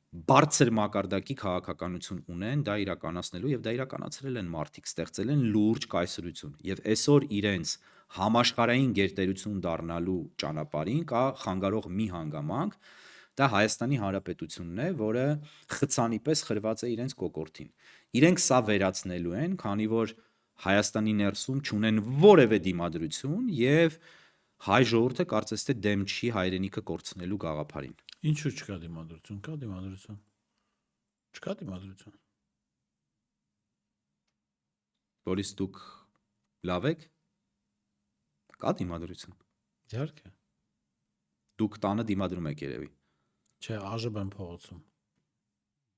բարձր մակարդակի քաղաքականություն ունեն դա իրականացնելու եւ դա իրականացրել են մարդիկ, ստեղծել են լուրջ կայսրություն եւ այսօր իրենց համաշխարհային գերտերություն դառնալու ճանապարհին կա խանգարող մի հանգամանք, դա Հայաստանի Հանրապետությունն է, որը խցանի պես խրված է իրենց կոկորդին։ Իրենք սա վերացնելու են, քանի որ Հայաստանի ներսում չունեն որևէ դիմադրություն եւ հայ ժողովուրդը կարծես թե դեմ չի հայրենիքը կորցնելու գաղափարին։ Ինչու չկա դիմադրություն, կա դիմադրություն։ Չկա դիմադրություն։ Որից դուք լավ եք։ Կա դիմադրություն։ Իհարկե։ Դուք տանը դիմադրում եք երևի։ Չէ, ԱԺԲ են փողոցում։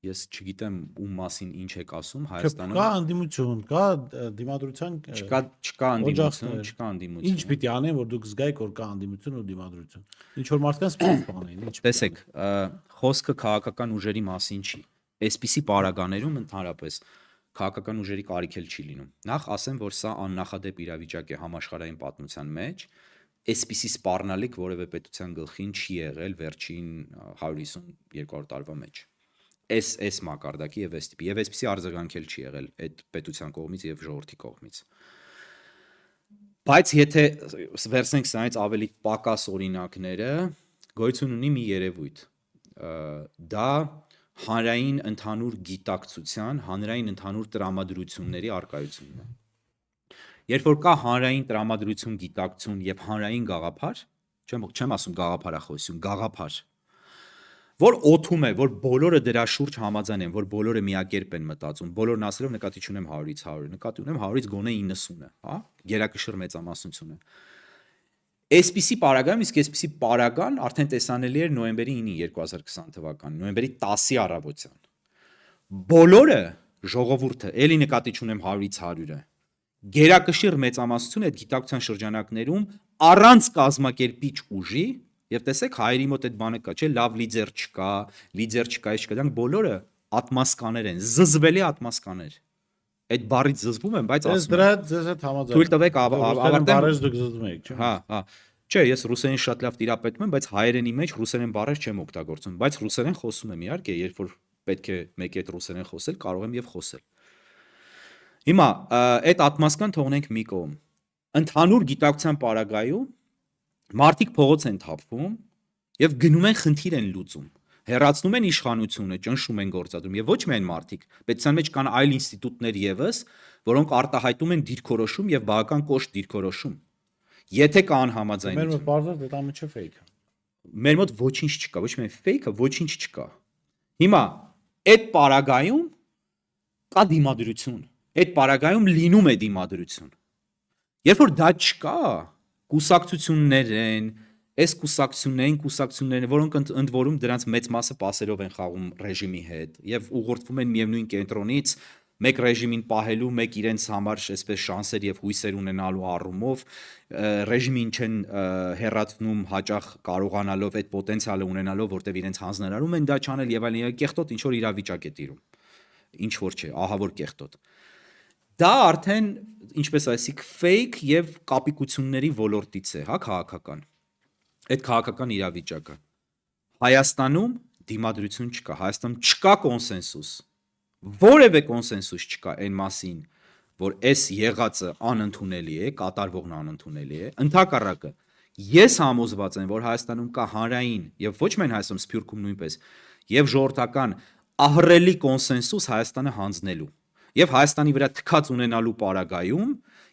Ես չգիտեմ ում մասին ինչ եք ասում Կա Հայաստանում։ անդիմություն, կա դիմադրության Չկա անդիմություն, չկա անդիմություն։ Ինչ պիտի անեն, որ դուք զգայիք, որ կա անդիմություն ու դիմադրություն։ Ինչ որ մարդկանց պետք է անեն, ինչ։ Տեսեք, խոսքը քաղաքական ուժերի մասին չի։ Այսպիսի պարագաներում ընդհանրապես քաղաքական ուժերի կարիք էլ չի լինում։ Նախ ասեմ, որ սա աննախադեպ իրավիճակ է համաշխարհային պատմության մեջ, այսպիսի սպառնալիք որևէ պետության գլխին չի եղել վերջին 150-200 տարվա մեջ։ Այս մակարդակի եւ այս տիպի եւ այսպիսի արձագանք էլ չի եղել այդ պետության կողմից եւ ժողովրդի կողմից։ Բայց եթե վերցնենք սրանից ավելի պակաս օրինակները, գոյություն ունի մի երևույթ։ Դա հանրային ընդհանուր գիտակցության, հանրային ընդհանուր տրամադրությունների արկայությունն է։ Երբ որ կա հանրային տրամադրություն, գիտակցություն եւ հանրային գաղափար, չեմ ասում գաղափարախոսություն, գաղափար, որ օթում է, որ բոլորը դրա շուրջ համաձայն են, որ բոլորը միակերպ են մտածում, բոլորն ասելով նկատի չունեմ 100-ից 100, նկատի ունեմ 100-ից գոնե 90-ը, հա, գերակշռ մեծամասնությունը։ Այսպիսի պարագայում, իսկ այսպիսի պարագան արդեն տեսանելի էր նոյեմբերի 9-ի 2020 թվականին, նոյեմբերի 10-ի առավոտյան։ Բոլորը ժողովուրդը, էլի նկատի չունեմ 100-ից 100-ը, գերակշիռ մեծամասնությունը այդ գիտակցության շրջանակներում առանց կազմակերպիչ ուժի, եւ տեսեք հայերի մոտ այդ բանը կա, չէ, լավ լիդեր չկա, դրանք բոլորը ատմասկաներ են, զզվելի ատմասկաներ։ Այդ բառից զզվում են, բայց ասում դրա ձեզ հետ համաձայն։ Թույլ տվեք ավարտեմ։ Բարեզ դուք զզվում եք, չէ՞։ Հա։ Չէ, ես ռուսերեն շատ լավ տիրապետում եմ, բայց հայերենի մեջ ռուսերեն բառեր չեմ օգտագործում, բայց ռուսերեն խոսում եմ, իհարկե, երբ որ պետք է մեկի հետ ռուսերեն խոսել, կարող եմ եւ խոսել։ Հիմա այդ ատմասկան թողնենք մի կողմ։ Ընդհանուր գիտակցության պարագայում մարդիկ փողոց են թափվում եւ գնում են խնդիր են լուծում։ Հեռացնում են իշխանությունը, ճնշում են գործադրում եւ ոչ միայն մարդիկ, պետության մեջ կան այլ ինստիտուտներ եւս, որոնք արտահայտում են դիրքորոշում եւ բավական կոշտ դիրքորոշում։ Եթե կա անհամաձայնություն։ Մեր մոտ բարձր դա ամիջը fake է։ Մեր մոտ ոչինչ չկա, ոչ միայն fake-ը, ոչինչ չկա։ Հիմա այդ պարագայում կա դիմադրություն։ Այդ պարագայում լինում է դիմադրություն։ Երբ որ դա չկա, կուսակցություններ են, այս կուսակցությունները, որոնք ընդ որում դրանց մեծ մասը պասերով են խաղում ռեժիմի հետ եւ ուղղորդվում են միևնույն կենտրոնից մեկ ռեժիմին պահելու, մեկ իրենց համար այսպես շանսեր եւ հույսեր ունենալու առումով ռեժիմին չեն հերացնում հաճախ կարողանալով այդ պոտենցիալը ունենալով, որտեղ իրենց հանձնարարում են դա չանել եւ այլն, կեղտոտ ինչ որ իրավիճակ է տիրում։ Ինչ որ չէ, ահավոր կեղտոտ։ Դա արդեն, ինչպես ասիկ, fake եւ կապիկությունների ոլորտից է, հա, քաղաքական։ Այդ քաղաքական իրավիճակը։ Հայաստանում դիմադրություն չկա, Հայաստանում չկա կոնսենսուս։ Որևէ կոնսենսուս չկա այն մասին, որ այս եղածը անընդունելի է, կատարվողն անընդունելի է։ Ընդհակառակը, ես համոզված եմ, որ Հայաստանում կա հանրային եւ ոչ միայն Հայաստանում, Սփյուռքում նույնպես, եւ ժողովրդական ահռելի կոնսենսուս Հայաստանը հանձնելու։ Եւ Հայաստանի վրա թքած ունենալու պարագայում,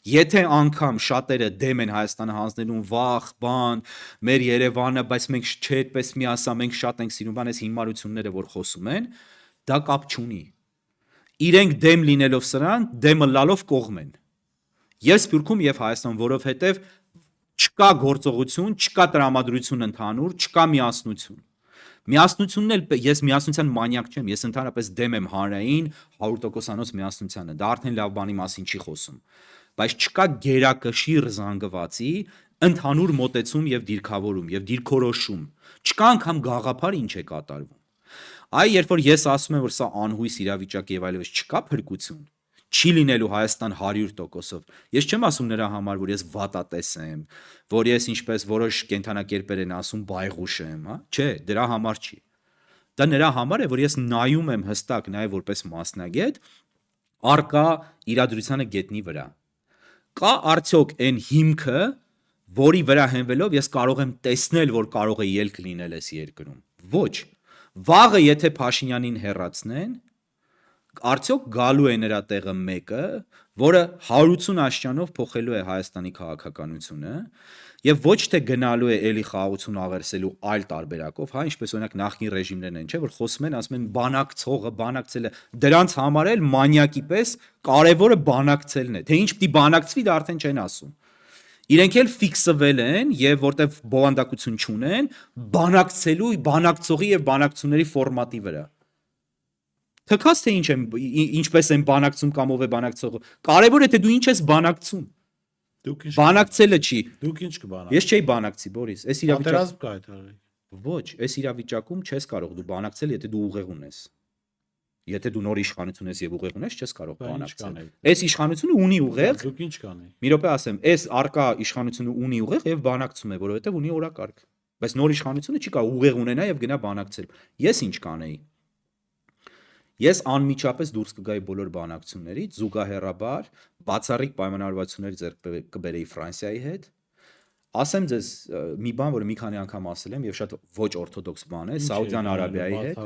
եթե անգամ շատերը դեմ են Հայաստանը հանձնելուն, վախ, բան, մեր Երևանը, բայց մենք չէ այդպես մի ասա, մենք շատ ենք սիրում, բան այս հիմարությունները, որ խոսում են, դա կապ չունի։ Իրենք դեմ լինելով սրան, դեմը լալով կողմ են։ Ես Սփյուռքում եւ Հայաստան, որովհետեւ չկա գործողություն, չկա տրամադրություն ընդհանուր, չկա միասնություն։ Միասնությունն էլ ես միասնության մանյակ չեմ, ես ընդհանրապես դեմ եմ հանրային 100%-անոց միասնությանը, դա արդեն լավ բանի մասին չի խոսում, բայց չկա գերակշիռ զանգվածի ընդհանուր մոտեցում եւ դիրքավորում եւ դիրքորոշում, չկա անգամ գաղափար ինչ է կատարվում։ Այ երբ որ ես ասում եմ, որ սա անհույս իրավիճակ եւ այլևս չկա փրկություն, չի լինելու Հայաստան 100%-ով։ Ես չեմ ասում նրա համար, որ ես վատատես եմ, որ ես ինչպես որոշ կենթանակերպեր են ասում բայղուշ եմ, հա? Չէ, դրա համար չի։ Դա նրա համար է, որ ես նայում եմ հստակ նաեւ որպես մասնագետ արկա իրադրությանը գետնի վրա։ Կա արդյոք այն հիմքը, որի վրա հենվելով ես կարող եմ տեսնել, որ կարող է ելք լինել այս երկրում։ Ոչ։ Վաղը եթե Փաշինյանին հեռացնեն, արդյոք գալու է նրա տեղը մեկը, որը 180 աշճանով փոխելու է Հայաստանի քաղաքականությունը եւ ոչ թե գնալու է էլի խաղաղություն աղերսելու այլ տարբերակով, հա, ինչպես օրինակ նախկին ռեժիմներն են, չէ, որ խոսում են, ասում են բանակցողը, բանակցելը, դրանց համար էլ մանյակի պես կարևորը բանակցելն է, թե ինչ պիտի բանակցվի, դա արդեն չեն ասում։ Իրենք էլ ֆիքսվել են եւ որտեվ բովանդակություն չունեն, բանակցելու, բանակցողի եւ բանակցությունների ֆորմատի վրա։ Թքած թե ինչպես են բանակցում կամ ով է բանակցողը։ Կարևոր է թե դու ինչ ես բանակցում։ Դուք ինչ Բանակցելը չի։ Դուք ինչ կբանաք։ Ես չէի բանակցի, Բորիս։ Այս իրավիճակում Պատերազմ կա այդ հարցը։ ոչ, այս իրավիճակում չես կարող դու բանակցել, եթե դու ուղեղ ունես։ Եթե դու նոր իշխանություն ես եւ ուղեղ ունես, չես կարող բանակցել։ Այս իշխանությունը ունի ուղեղ։ Դուք ինչ կանեք։ Մի րոպե ասեմ, այս արկա իշխանությունը ունի ուղեղ եւ բանակցում է, որովհետեւ ունի օրակարգ։ Բայց նոր իշխանությունը չի կարող ուղեղ ունենա եւ գնա բանակցել։ Ես ինչ կանեի։ Ես անմիջապես դուրս կգայի բոլոր բանակցություններից, զուգահեռաբար բացառիկ պայմանավորվածություններ ձեռք կբերեի Ֆրանսիայի հետ, Ասեմ ձեզ մի բան, որը մի քանի անգամ ասել եմ եւ շատ ոչ օրթոդոքս բան է, Սաուդյան Արաբիայի հետ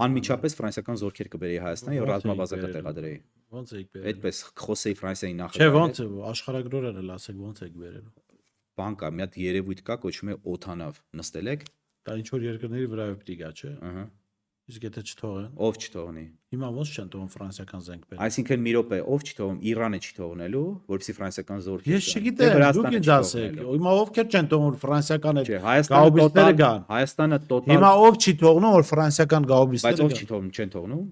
անմիջապես ֆրանսիական զորքեր կբերի Հայաստան եւ ռազմաբազա կտեղադրեի։ Ոնց եք բերել։ Այդպես խոսեի Ֆրանսիայի Չէ, նախագահի ոնց հետ։ է աշխարհագրորը ասեք ոնց եք բերել։ Բան կա, մի հատ երևույթ կա, կոչվում է օթանավ։ Նստել եք։ Դա ինչ որ երկրների վրայով պիտի գա, չէ։ Ահա։ Իսկ եթե չթողեն, Ով չթողնի։ հիմա ոնց չեն թողում ֆրանսիական զենք բերել։ Այսինքն մի րոպե, ով չթողում, Իրանը չի թողնելու, որովհետեւ ֆրանսիական զորքեր Ես կան, չգիտեմ, թե դուք ինչ չի ասեք։ թողնելու։ Հիմա ովքեր չեն թողում ֆրանսիական այդ Չէ, Հայաստանը գաուբիստները տոտալ, գան։ Հայաստանը տոտալ, Հիմա ով չի թողնում, որ ֆրանսիական բայց գաուբիստները ով գան։ չի թողնում, չեն թողնում։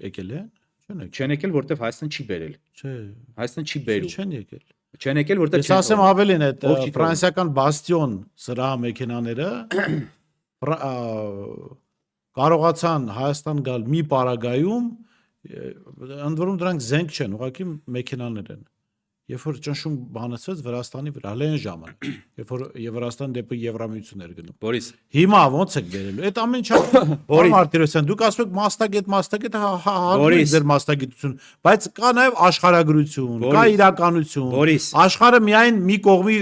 Եկել են։ Չեն եկել։ Չեն եկել, որովհետեւ Հայաստան չի բերել։ Չէ։ Հայաստան չի բերում։ Չեն եկել։ Չեն եկել, որովհետեւ Ես ասեմ ավելին այդ Ով չի թողնում։ ֆրանսիական բաստիոն սրահ մեքենաները կարողացան Հայաստան գալ մի պարագայում, ընդ որում դրանք զենք չեն, ուղղակի մեքենաներ են։ Երբ որ ճնշում բանացած Վրաստանի վրա, հենց այն ժամանակ, երբ որ Վրաստան դեպի Եվրամիություն էր գնում։ Բորիս, Հիմա ոնց եք բերելու։ Այդ ամեն ինչը Բորիս։ Մարտիրոսյան, դուք ասում եք մաստագետ, հարցնում Բորիս։ եք ձեր մաստագիտություն, բայց կա նաև աշխարհագրություն, կա Բորիս։ իրականություն։ Բորիս։ Աշխարհը միայն մի կողմի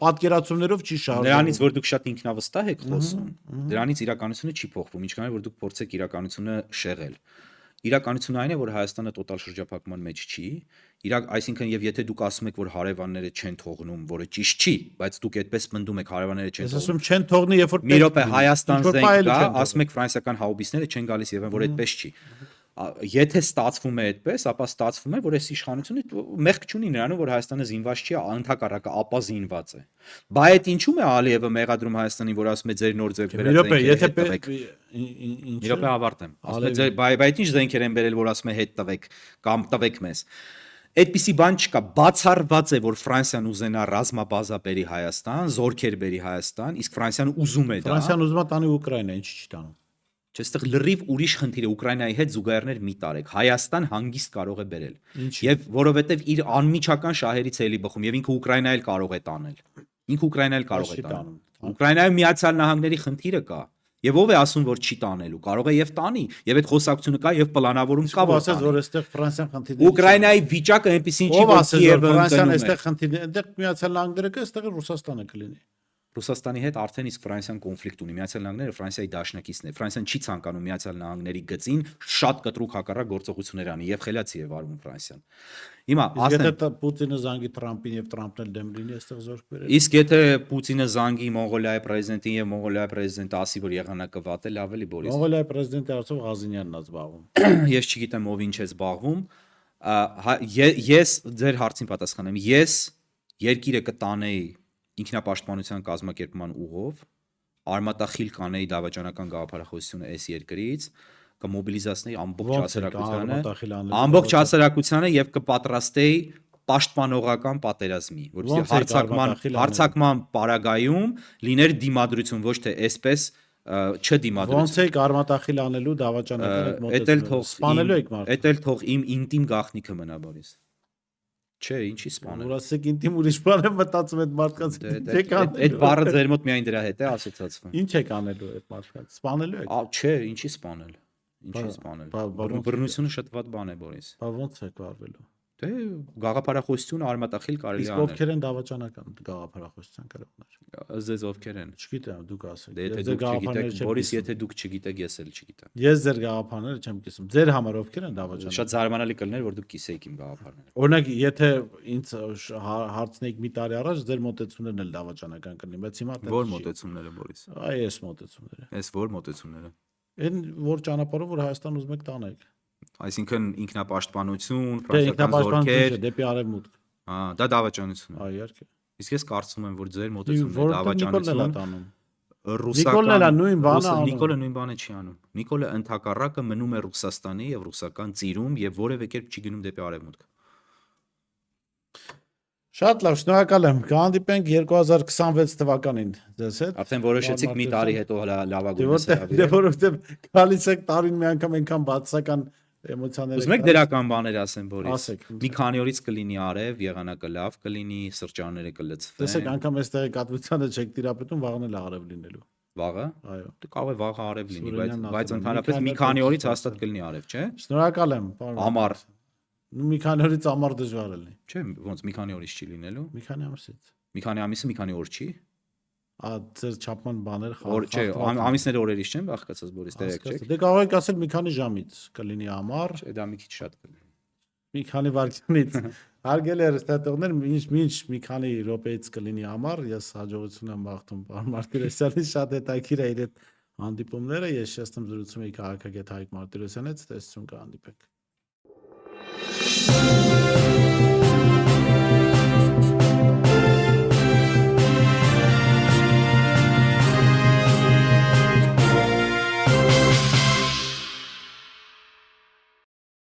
պատկերացումներով չի շարժվում։ Նրանից որ դուք շատ ինքնավստահ եք խոսում, դրանից իրականությունը չի փոխվում, ինչքան որ դուք փորձեք իրականությունը շեղել։ Իրականությունը այն է, որ Հայաստանը տոտալ շրջափակման մեջ չի, այսինքն եւ եթե դուք ասում եք, որ հարևանները չեն թողնում, որը ճիշտ չի, բայց դուք այդպես պնդում եք հարևանները չեն Ես թողնում։ ասում չեն թողնի, երբ որ Մի րոպե Հայաստան ինչ-որ զենք պահել կա, չեն ասում եք ֆրանսիական հաուբիսները չեն գալիս եւ որ այդպես չի։ Եթե ստացվում է այդպես, ապա ստացվում է, որ այս իշխանությունը մեղք չունի նրանում, որ Հայաստանը զինված չի, ընդհակառակը ապա զինված է։ Բա այդ ինչու՞ է Ալիևը մեղադրում Հայաստանին, որ ասում է ձեր նոր ձեռք Մի րոպե, եթե Մի րոպե ավարտեմ։ Ասում է ձեր բայ ինչ զենքեր են բերել, որ ասում է հետ տվեք կամ տվեք մեզ։ Այդպիսի բան չկա, բացառված է, որ Ֆրանսիան ուզենա ռազմաբազա բերի Հայաստան, զորքեր բերի Հայաստան, իսկ Ֆրանսիան ուզում է դա։ Ֆրանսիան ուզում է տանի Ուկրաինա, ինչ չի տանում։ Չէ, այստեղ լրիվ ուրիշ խնդիր է Ուկրաինայի հետ զուգահեռներ մի տարեք։ Հայաստան հանգիստ կարող է բերել։ Եվ որովհետև իր անմիջական շահերից է էլի բխում եւ ինքը Ուկրաինա էլ կարող է տանել։ Ինքը Ուկրաինա էլ կարող է տանել։ Ուկրաինայում Միացյալ Նահանգների խնդիրը կա։ Եվ ով է ասում, որ չի տանելու, կարող է եւ տանի, եւ այդ խոսակցությունը կա եւ պլանավորում կա, Ով ասեց, որ այստեղ Ֆրանսիան խնդիրներ։ Ուկրաինայի վիճակը այնպեսին չի, Ով որ ասեց, որ Կիևը Ֆրանսիան ընկնում է։ այստեղ խնդիրներ, այդտեղ Միացյալ Նահանգները կա, այստեղ Ռուսաստանը կլինի։ Ռուսաստանի հետ արդեն իսկ Ֆրանսիան կոնֆլիկտ ունի։ Միացյալ Նահանգները Ֆրանսիայի դաշնակիցն է։ Ֆրանսիան չի ցանկանում Միացյալ Նահանգների գծին շատ կտրուկ հակառակ գործողություններ անի եւ խելացի է վարվում Ֆրանսիան։ Հիմա Եթե ասեմ, Պուտինը զանգի Թրամփին եւ Թրամփն էլ դեմ լինի, այստեղ զորք բերել։ իսկ եթե Պուտինը զանգի Մոնղոլիայի պրեզիդենտին եւ Մոնղոլիայի պրեզիդենտը ասի, որ եղանակը վատ է, լավ էլի Բորիս։ Մոնղոլիայի պրեզիդենտը արդյոք Ղազինյանն է զբաղվում։ Ես չգիտեմ ով ինչ է զբաղվում։ Ես ձեր հարցին պատասխանեմ։ Ես երկիրը կտանեի ինքնապաշտպանության կազմակերպման ուղով, արմատախիլ կանեի դավաճանական գաղափարախոսությունը այս երկրից, կմոբիլիզացնեի ամբողջ հասարակությանը եւ կպատրաստեի պաշտպանողական պատերազմի, որովհետեւ հարցակման պարագայում լիներ դիմադրություն, ոչ թե այսպես չդիմադրություն։ Ոնց եք արմատախիլ անելու դավաճանական այդ մոտեցումը։ Սպանելու եք մարդը։ Էդ էլ թող իմ ինտիմ գաղտնիքը մնա, Բորիս։ Չէ, ինչի սպանել։ Որ ասեք ինտիմ ուրիշ բան եմ մտածում այդ մարդկանց։ Այդ բառը ձեր մոտ միայն դրա հետ է ասոցացվում։ Ինչ եք անելու այդ մարդկանց։ Սպանելու եք։ Չէ, ինչի սպանել։ Ինչի սպանել։ Բռնությունը շատ վատ բան է, Բորիս։ Բա ոնց եք վարվելու։ Դե գաղափարախոսությունը արմատախիլ կարելի Իսկ ովքեր են դավաճանական գաղափարախոսության կրողներ։ Ձեզ ովքեր են։ Չգիտեմ, դուք ասեք։ Դե եթե դուք չգիտեք, Բորիս, եթե դուք չգիտեք, ես էլ չգիտեմ։ Ես ձեր գաղափարները չեմ կիսում։ Ձեր համար ովքեր են դավաճանական։ Շատ զարմանալի կլներ, որ դուք կիսեիք իմ գաղափարները։ Օրինակ, եթե ինձ հարցնեիք մի տարի առաջ, ձեր մոտեցումներն էլ դավաճանական կլինի, բայց հիմա Որ մոտեցումները, Բորիս։ այս մոտեցումները։ Այս որ մոտեցումները։ Այն որ ճանապարհով որ Հայաստան ուզում եք տանեք։ Այսինքն ինքնապաշտպանություն, Դե ֆրանսիական զորքեր, դեպի արևմուտք։ դա դավաճանություն է։ Իհարկե։ Իսկ ես կարծում եմ, որ ձեր մոտեցումները դավաճանություն Նիկոլն էլ նույն բանը անում։ Նիկոլը նույն բանը չի անում։ Նիկոլը ընդհակառակը մնում է Ռուսաստանի եւ ռուսական ծիրում եւ որևէ կերպ չի գնում դեպի արևմուտք։ Շատ լավ, շնորհակալ եմ։ Կհանդիպենք 2026 թվականին ձեզ հետ։ Արդեն որոշեցիք մի տարի հետո լավագույնը հրավիրել։ Դե որովհետեւ գալիս եք տարին մի անգամ այնքան բացական էմոցիաներ։ Ուզում եք դրական բաներ ասեմ, Բորիս։ Ասեք։ Մի քանի օրից կլինի արև, եղանակը լավ կլինի, սրճարանները կլցվեն։ Տեսեք, անգամ այստեղի կատվությանը չեք տիրապետում, վաղն էլ արև լինելու։ Վաղը։ Այո։ Դե կարող է վաղը արև լինի, Սուրենյանն բայց ասում է, ընդհանրապես մի մի քանի քանի օր օրից հաստատ կլինի արև, չէ։ Շնորհակալ եմ, պարոն։ Ամառ։ Մի քանի օրից ամառ դժվար է լինի։ Չէ, ոնց մի քանի օրից չի լինելու։ Մի քանի ամսից։ Մի քանի ամիսը, մի քանի օր չի։ Ձեր չափման բաներ Օր չէ, ամիսները օրերից չեն բաղկացած, Բորիս, դերեք չեք։ Դե կարող եք ասել մի քանի ժամից կլինի ամառ, Չէ, դա մի քիչ շատ կլինի։ մի քանի վայրկյանից։ Հարգելի հեռուստատողներ, ինչ մի քանի րոպեից կլինի ամառ, ես հաջողություն եմ մաղթում պարոն Մարտիրոսյանին, շատ հետաքրքիր է իր այդ հանդիպումները, ես շեշտում զրուցում էի քաղաքագետ Հայկ Մարտիրոսյանի հետ, տեսություն կհանդիպենք։